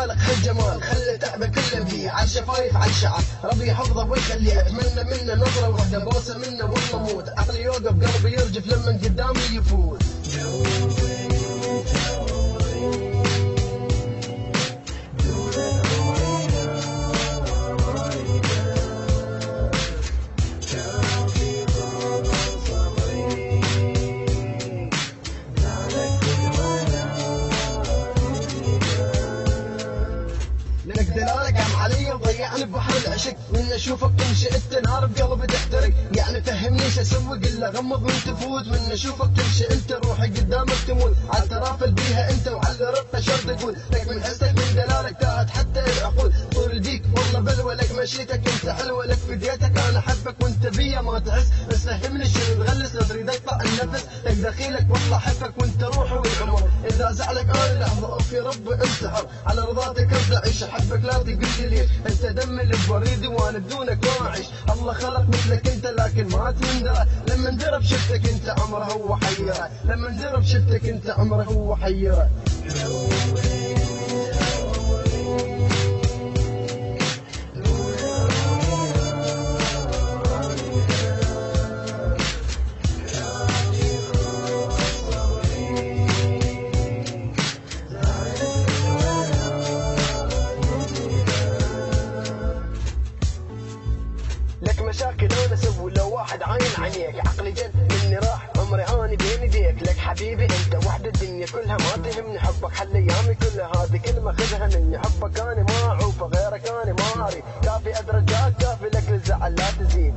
خالق هالجمال خلى تعبه كله فيه على الشفايف على الشعر، ربي يحفظه ويخليه، اتمنى منه نظره وحده بوسه منه والله موت، عقلي يوقف قلبي يرجف لما قدامي يفوت. لك دلالك عم علي وضيعني ببحر العشق، من اشوفك تمشي انت نار بقلبي تحترق، يعني فهمني ايش اسوي قله غمض من تفوت، من اشوفك تمشي انت روحي قدامك تموت، على الترافل بيها انت وعلى رقه شرط اقول، لك من حسك من دلالك تاهت حتى العقول، طول بيك والله بلوى لك مشيتك انت حلوه، لك فديتك انا احبك وانت بيا ما تحس، بس فهمني شنو تغلس لا تريد اقطع النفس، لك دخيلك والله احبك وانت روحي والعمر، اذا زعلك انا لحظه في ربي انتحر، على رضاتك ارجع عيش احبك لا تقول لي ليش، انت دم اللي بوريدي وانا بدونك ما اعيش، الله خلق مثلك انت لكن ما تندرى، لما اندرب شفتك انت عمره هو حيره، لما اندرب شفتك انت عمره هو حيره. لك مشاكل انا اسوي لو واحد عاين عليك، عقلي جن مني راح عمري هاني بين ايديك، لك حبيبي انت وحده الدنيا كلها ما تهمني، حبك حل ايامي كلها هذه كلمه خذها مني، حبك انا ما اعوفه غيرك انا ما اريد، كافي ادرجات كافي لك للزعل لا تزيد.